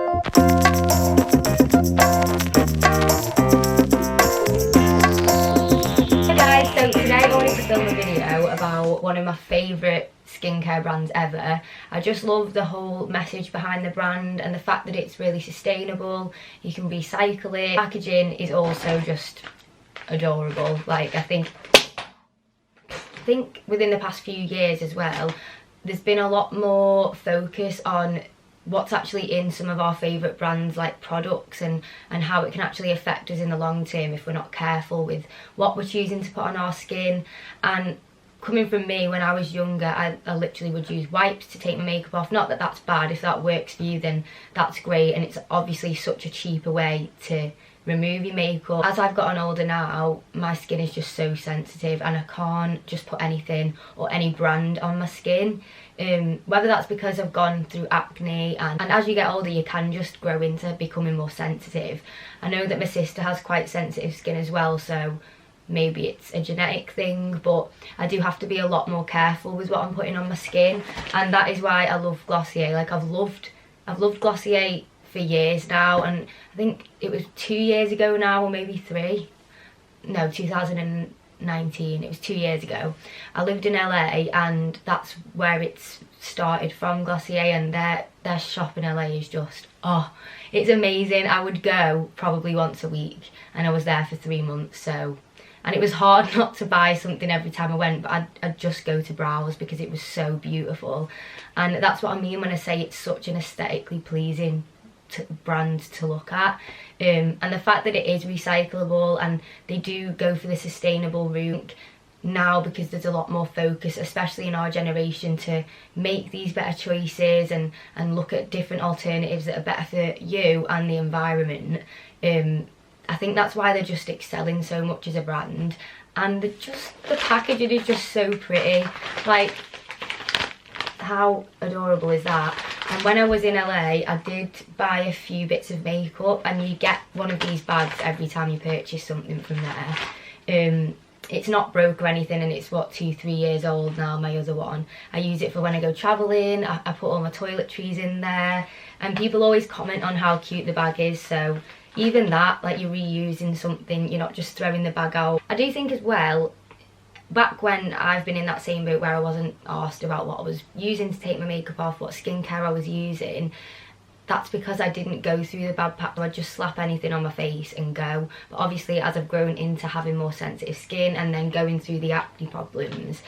So today I wanted to film a video about one of my favourite skincare brands ever. I just love the whole message behind the brand and the fact that it's really sustainable. You can recycle it. Packaging is also just adorable. Like I think within the past few years as well, there's been a lot more focus on what's actually in some of our favourite brands like products and how it can actually affect us in the long term if we're not careful with what we're choosing to put on our skin. And coming from me, when I was younger, I literally would use wipes to take my makeup off. Not that that's bad. If that works for you, then that's great, and it's obviously such a cheaper way to remove your makeup. As I've gotten older now, my skin is just so sensitive and I can't just put anything or any brand on my skin. Whether that's because I've gone through acne and as you get older you can just grow into becoming more sensitive. I know that my sister has quite sensitive skin as well, so maybe it's a genetic thing, but I do have to be a lot more careful with what I'm putting on my skin, and that is why I love Glossier. Like I've loved Glossier for years now, and I think it was 2 years ago now, or maybe 3. No, 2019, it was 2 years ago. I lived in LA and that's where it's started from, Glossier, and their shop in LA is just, oh, it's amazing. I would go probably once a week and I was there for 3 months, so, and it was hard not to buy something every time I went, but I'd just go to browse because it was so beautiful. And that's what I mean when I say it's such an aesthetically pleasing brand to look at, and the fact that it is recyclable and they do go for the sustainable route now, because there's a lot more focus, especially in our generation, to make these better choices and look at different alternatives that are better for you and the environment. I think that's why they're just excelling so much as a brand, and the packaging is just so pretty. Like, how adorable is that? And when I was in LA, I did buy a few bits of makeup, and you get one of these bags every time you purchase something from there. It's not broke or anything, and it's what, 2-3 years old now, my other one. I use it for when I go travelling. I put all my toiletries in there, and people always comment on how cute the bag is, so even that, like, you're reusing something, you're not just throwing the bag out. I do think as well, back when I've been in that same boat where I wasn't asked about what I was using to take my makeup off, what skincare I was using, that's because I didn't go through the bad patch. I'd just slap anything on my face and go. But obviously as I've grown into having more sensitive skin and then going through the acne problems,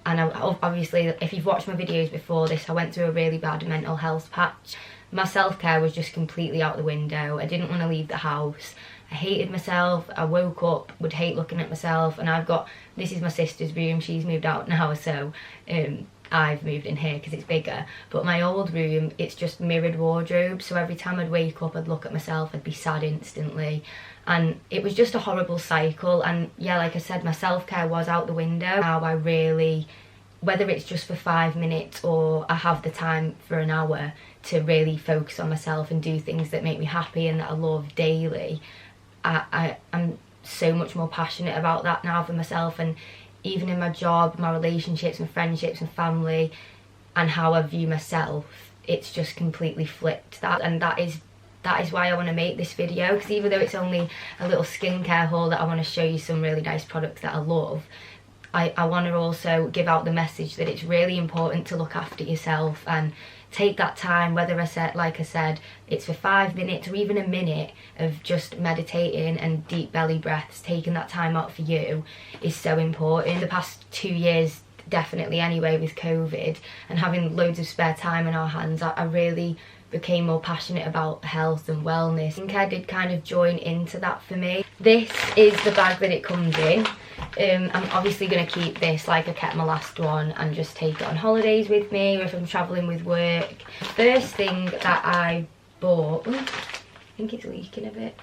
and obviously if you've watched my videos before this, I went through a really bad mental health patch. My self-care was just completely out the window. I didn't want to leave the house. I hated myself. I woke up, would hate looking at myself, and this is my sister's room, she's moved out now, so I've moved in here because it's bigger. But my old room, it's just mirrored wardrobe, so every time I'd wake up, I'd look at myself, I'd be sad instantly, and it was just a horrible cycle. And yeah, like I said, my self-care was out the window. Now I really, whether it's just for 5 minutes or I have the time for an hour to really focus on myself and do things that make me happy and that I love daily, I'm so much more passionate about that now for myself. And even in my job, my relationships, my friendships and family, and how I view myself, it's just completely flipped that. And that is why I want to make this video, because even though it's only a little skincare haul that I want to show you some really nice products that I love, I want to also give out the message that it's really important to look after yourself and take that time, whether like I said, it's for 5 minutes or even a minute of just meditating and deep belly breaths. Taking that time out for you is so important. The past 2 years, definitely anyway, with COVID and having loads of spare time in our hands, I really became more passionate about health and wellness. Skincare did kind of join into that for me. This is the bag that it comes in. I'm obviously going to keep this like I kept my last one and just take it on holidays with me, or if I'm travelling with work. The first thing that I bought, I think it's leaking a bit.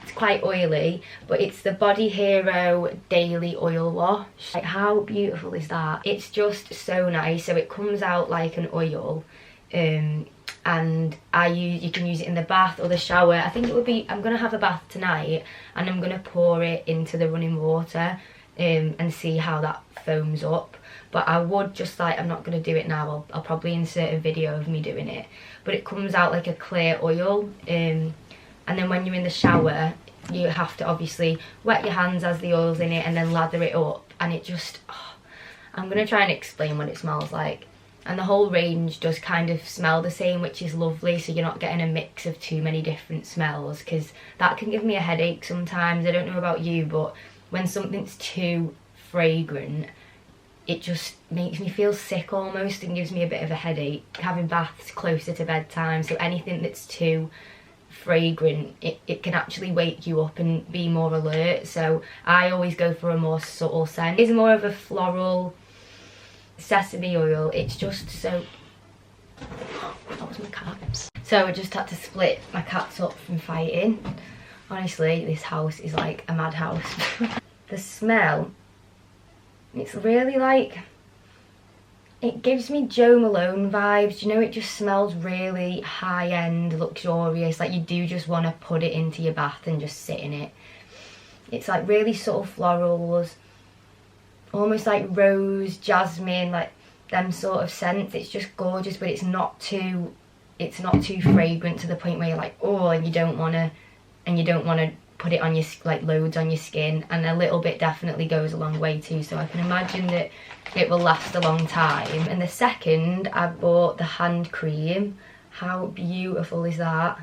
It's quite oily, but it's the Body Hero Daily Oil Wash. Like, how beautiful is that? It's just so nice. So it comes out like an oil, and you can use it in the bath or the shower. I think it would be, I'm gonna have a bath tonight and I'm gonna pour it into the running water. and see how that foams up. But I would just like, I'm not going to do it now, I'll probably insert a video of me doing it, but it comes out like a clear oil, and then when you're in the shower you have to obviously wet your hands as the oil's in it and then lather it up, and it just, oh, I'm going to try and explain what it smells like. And the whole range does kind of smell the same, which is lovely, so you're not getting a mix of too many different smells, because that can give me a headache sometimes. I don't know about you, but when something's too fragrant, it just makes me feel sick almost and gives me a bit of a headache. Having baths closer to bedtime, so anything that's too fragrant, it can actually wake you up and be more alert. So I always go for a more subtle scent. It's more of a floral sesame oil. It's just so... That was my cats. So I just had to split my cats up from fighting. Honestly, this house is like a madhouse. The smell, it's really like, it gives me Jo Malone vibes. You know, it just smells really high-end, luxurious, like you do just want to put it into your bath and just sit in it. It's like really subtle florals, almost like rose, jasmine, like them sort of scents. It's just gorgeous, but it's not too fragrant to the point where you're like, oh, and you don't want to put it on your, like, loads on your skin. And a little bit definitely goes a long way too, so I can imagine that it will last a long time. And the second, I bought the hand cream. How beautiful is that?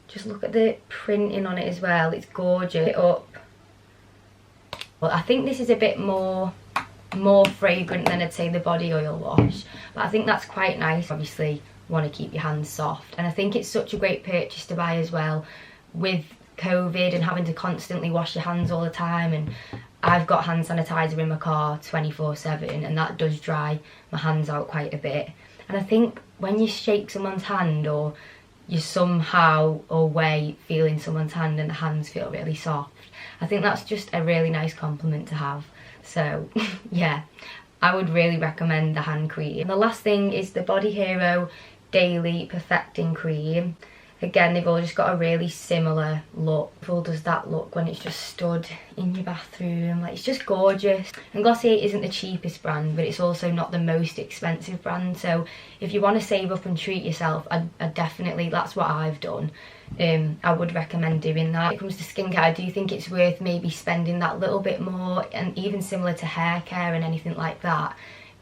Just look at the printing on it as well, it's gorgeous. It up. Well, I think this is a bit more fragrant than I'd say the body oil wash, but I think that's quite nice. Obviously want to keep your hands soft, and I think it's such a great purchase to buy as well with COVID and having to constantly wash your hands all the time. And I've got hand sanitizer in my car 24/7, and that does dry my hands out quite a bit. And I think when you shake someone's hand, or you somehow or way feeling someone's hand and the hands feel really soft, I think that's just a really nice compliment to have. So yeah, I would really recommend the hand cream. And the last thing is the Body Hero Daily Perfecting Cream. Again, they've all just got a really similar look. How does that look when it's just stood in your bathroom? Like, it's just gorgeous. And Glossier isn't the cheapest brand, but it's also not the most expensive brand. So if you want to save up and treat yourself, I definitely, that's what I've done. I would recommend doing that. When it comes to skincare, I do think it's worth maybe spending that little bit more, and even similar to hair care and anything like that,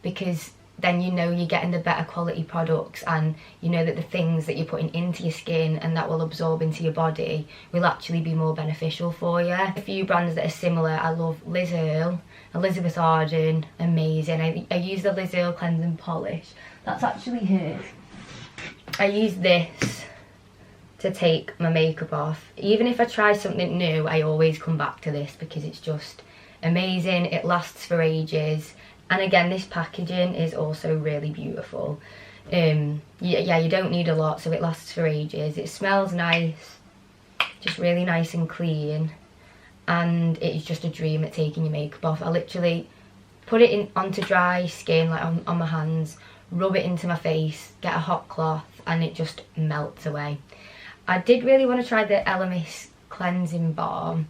because then you know you're getting the better quality products, and you know that the things that you're putting into your skin and that will absorb into your body will actually be more beneficial for you. A few brands that are similar, I love Liz Earle, Elizabeth Arden, amazing. I use the Liz Earle cleansing polish. That's actually hers. I use this to take my makeup off. Even if I try something new, I always come back to this because it's just amazing. It lasts for ages. And again, this packaging is also really beautiful. Yeah, you don't need a lot, so it lasts for ages. It smells nice, just really nice and clean. And it is just a dream at taking your makeup off. I literally put it onto dry skin, like on my hands, rub it into my face, get a hot cloth, and it just melts away. I did really want to try the Elemis cleansing balm,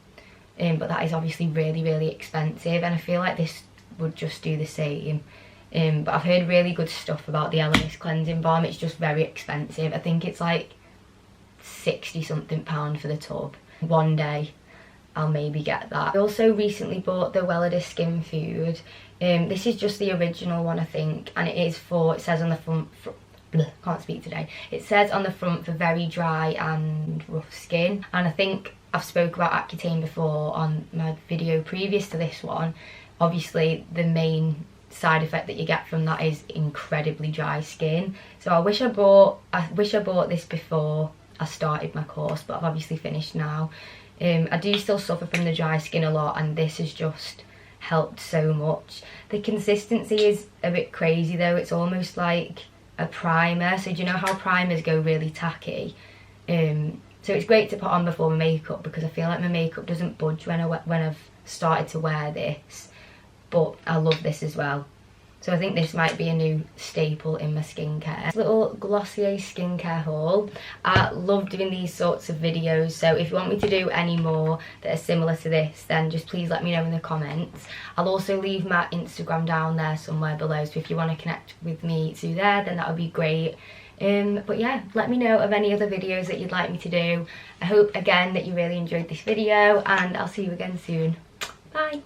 but that is obviously really, really expensive, and I feel like this would just do the same. But I've heard really good stuff about the Elemis cleansing balm. It's just very expensive. I think it's like 60 something pound for the tub. One day I'll maybe get that. I also recently bought the Wellada Skin Food. This is just the original one, I think, and it is for, it says on the front, can't speak today. It says on the front for very dry and rough skin, and I think I've spoke about Accutane before on my video previous to this one. Obviously the main side effect that you get from that is incredibly dry skin. So I wish I bought this before I started my course, but I've obviously finished now. I do still suffer from the dry skin a lot, and this has just helped so much. The consistency is a bit crazy though. It's almost like a primer. So do you know how primers go really tacky? So it's great to put on before my makeup, because I feel like my makeup doesn't budge when I've started to wear this. But I love this as well. So I think this might be a new staple in my skincare. This little Glossier skincare haul. I love doing these sorts of videos, so if you want me to do any more that are similar to this, then just please let me know in the comments. I'll also leave my Instagram down there somewhere below, so if you want to connect with me through there, then that would be great. But yeah, let me know of any other videos that you'd like me to do. I hope again that you really enjoyed this video, and I'll see you again soon. Bye!